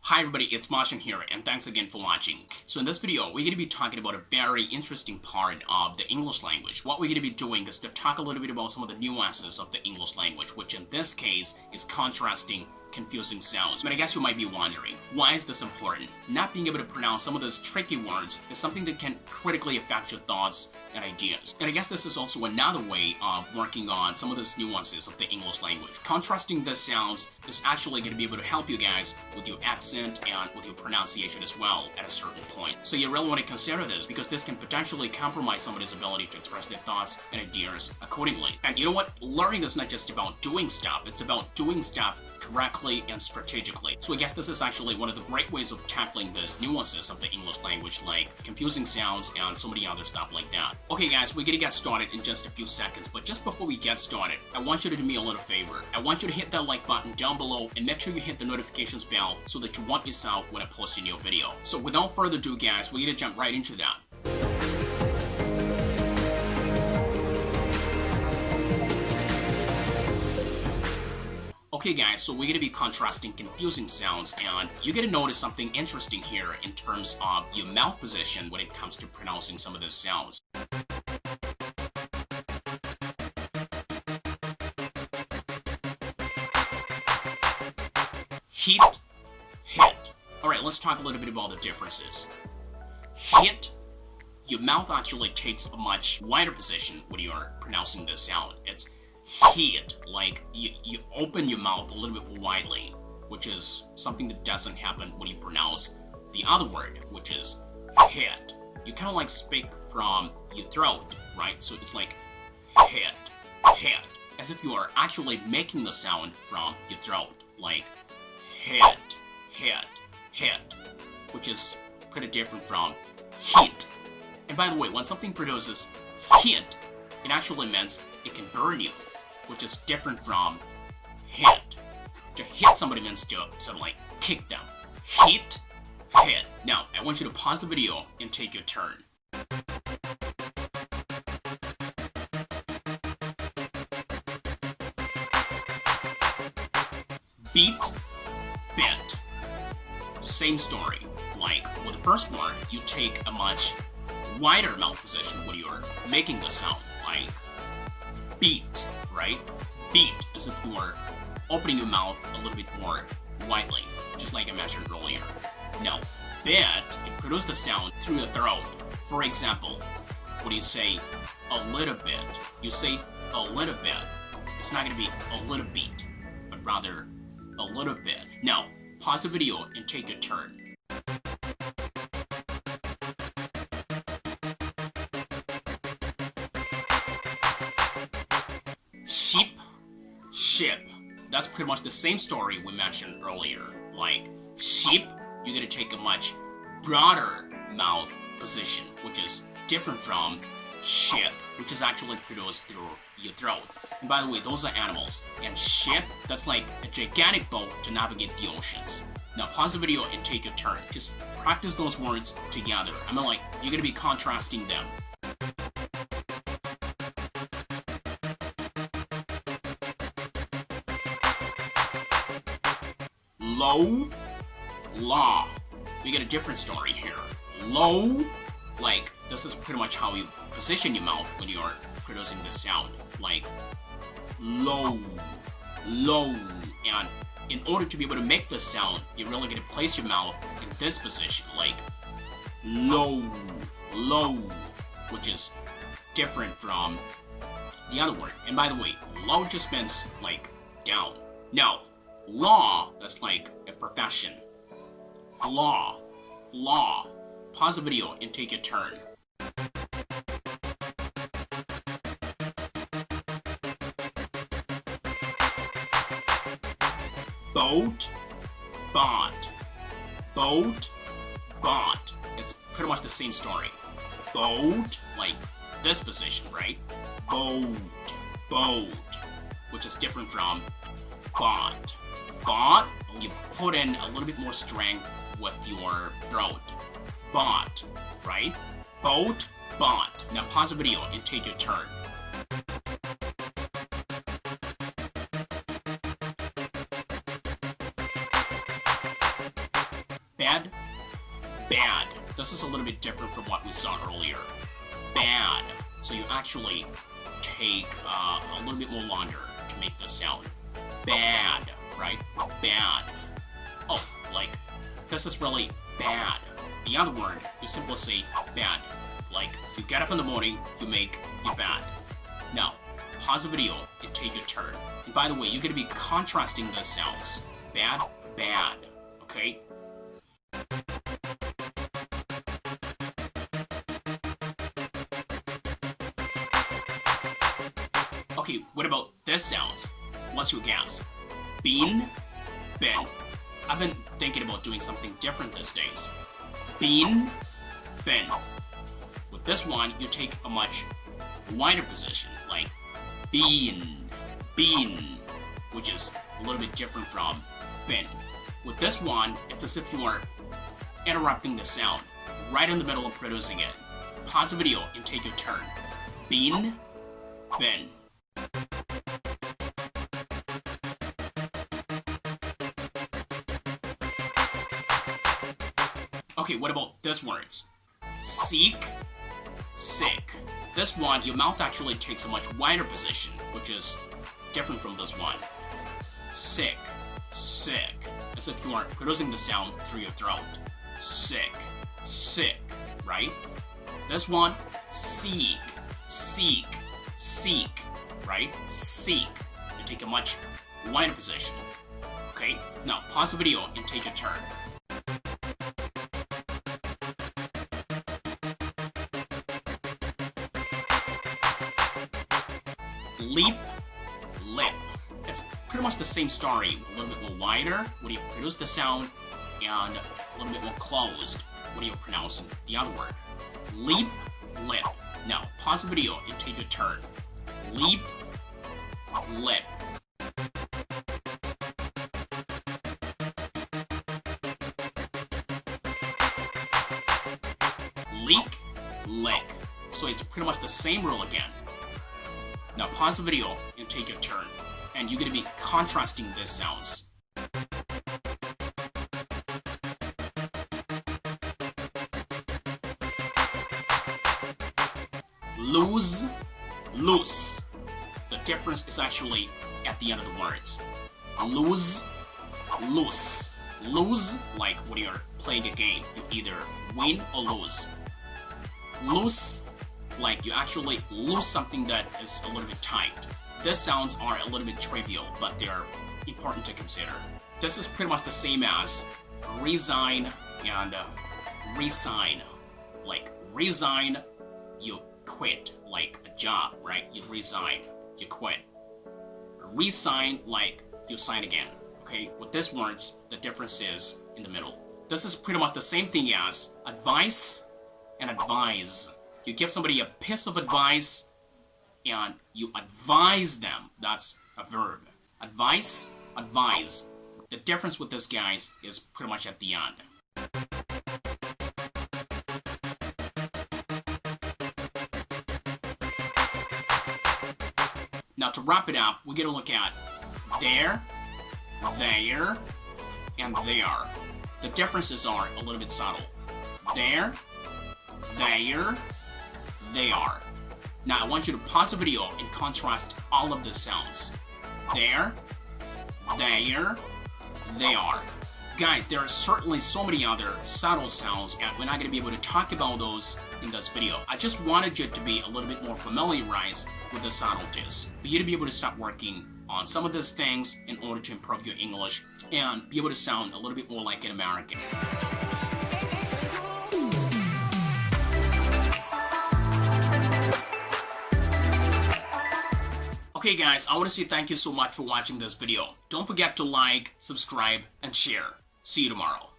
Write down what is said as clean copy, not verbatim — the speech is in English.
Hi everybody, it's Martian here, and thanks again for watching. So in this video, we're going to be talking about a very interesting part of the English language. What we're going to be doing is to talk a little bit about some of the nuances of the English language, which in this case is contrasting, confusing sounds. But I guess you might be wondering, why is this important? Not being able to pronounce some of those tricky words is something that can critically affect your thoughts and ideas. And I guess this is also another way of working on some of those nuances of the English language. Contrasting the sounds is actually going to be able to help you guys with your accent and with your pronunciation as well at a certain point. So you really want to consider this because this can potentially compromise somebody's ability to express their thoughts and ideas accordingly. And you know what? Learning is not just about doing stuff, it's about doing stuff correctly and strategically. So I guess this is actually one of the great ways of tackling these nuances of the English language, like confusing sounds and so many other stuff like that. Okay guys, we're gonna get started in just a few seconds, but just before we get started, I want you to do me a little favor. I want you to hit that like button down below and make sure you hit the notifications bell so that you won't miss out when I post a new video. So without further ado guys, we're gonna jump right into that. Okay guys, so we're going to be contrasting confusing sounds, and you're going to notice something interesting here in terms of your mouth position when it comes to pronouncing some of those sounds. Hit, hit. Alright, let's talk a little bit about the differences. Hit, your mouth actually takes a much wider position when you're pronouncing this sound. It's hit, like you open your mouth a little bit widely, which is something that doesn't happen when you pronounce the other word, which is hit. You kind of like speak from your throat, right? So it's like hit, hit, as if you are actually making the sound from your throat, like hit, hit, hit, which is pretty different from hit. And by the way, when something produces hit, it actually means it can burn you, which is different from hit. To hit somebody means to sort of like kick them. Hit, hit. Now, I want you to pause the video and take your turn. Beat, bit. Same story. Like with the first one, you take a much wider mouth position when you're making the sound, like beat, right? Beat, as if you are opening your mouth a little bit more widely, just like I mentioned earlier. Now, bit can produce the sound through the throat. For example, when you say a little bit, you say a little bit. It's not going to be a little beat, but rather a little bit. Now, pause the video and take your turn. Sheep, ship. That's pretty much the same story we mentioned earlier. Like sheep, you're gonna take a much broader mouth position, which is different from ship, which is actually produced through your throat. And by the way, those are animals. And ship, that's like a gigantic boat to navigate the oceans. Now pause the video and take your turn. Just practice those words together. I mean, like, you're gonna be contrasting them. Low, law. We get a different story here. Low, like, this is pretty much how you position your mouth when you're producing this sound. Like, low, low. And in order to be able to make this sound, you're really going to place your mouth in this position, like low, low, which is different from the other word. And by the way, low just means like down. Now, law, that's like a profession. Law, law. Pause the video and take your turn. Boat, bought. Boat, bought. It's pretty much the same story. Boat, like this position, right? Boat, boat, which is different from bought. Bought, you put in a little bit more strength with your throat. Bought, right? Boat, bought. Now pause the video and take your turn. Bad, bad. This is a little bit different from what we saw earlier. Bad. So you actually take a little bit more longer to make this sound. Bad, right? Bad. Oh, like, this is really bad. The other word, you simply say bad. Like, you get up in the morning, you make your bed. Now, pause the video and take your turn. And by the way, you're going to be contrasting the sounds. Bad, bad. Okay? Okay, what about this sounds? What's your guess? Been, been. I've been thinking about doing something different these days. Been, been. With this one, you take a much wider position, like been, which is a little bit different from been. With this one, it's as if you are interrupting the sound right in the middle of producing it. Pause the video and take your turn. Been, been. Okay, what about this words? Seek, sick. This one, your mouth actually takes a much wider position, which is different from this one. Sick, sick. As if you are producing the sound through your throat. Sick, sick, right? This one, seek, seek, seek, right? Seek. You take a much wider position. Okay, now pause the video and take your turn. Leap, lip. It's pretty much the same story, a little bit more wider when you produce the sound, and a little bit more closed when you're pronouncing the other word. Leap, lip. Now, pause the video and take your turn. Leap, lip. Leak, lick. So it's pretty much the same rule again. Now pause the video and take your turn, and you're going to be contrasting these sounds. Lose, loose. The difference is actually at the end of the words. Lose, loose. Lose, like when you're playing a game, you either win or lose. Loose, like you actually lose something that is a little bit tight. These sounds are a little bit trivial, but they're important to consider. This is pretty much the same as resign and resign. Like resign, you quit, like a job, right? You resign, you quit. Resign, like you sign again. Okay, with these words, the difference is in the middle. This is pretty much the same thing as advice and advise. You give somebody a piece of advice and you advise them. That's a verb. Advice, advise. The difference with this, guys, is pretty much at the end. Now to wrap it up, we're going to look at there, and there. The differences are a little bit subtle. There, they are. Now I want you to pause the video and contrast all of the sounds. There, they are. Guys, there are certainly so many other subtle sounds, and we're not going to be able to talk about those in this video. I just wanted you to be a little bit more familiarized with the subtleties, for you to be able to start working on some of those things in order to improve your English and be able to sound a little bit more like an American. Okay guys, I want to say thank you so much for watching this video. Don't forget to like, subscribe, and share. See you tomorrow.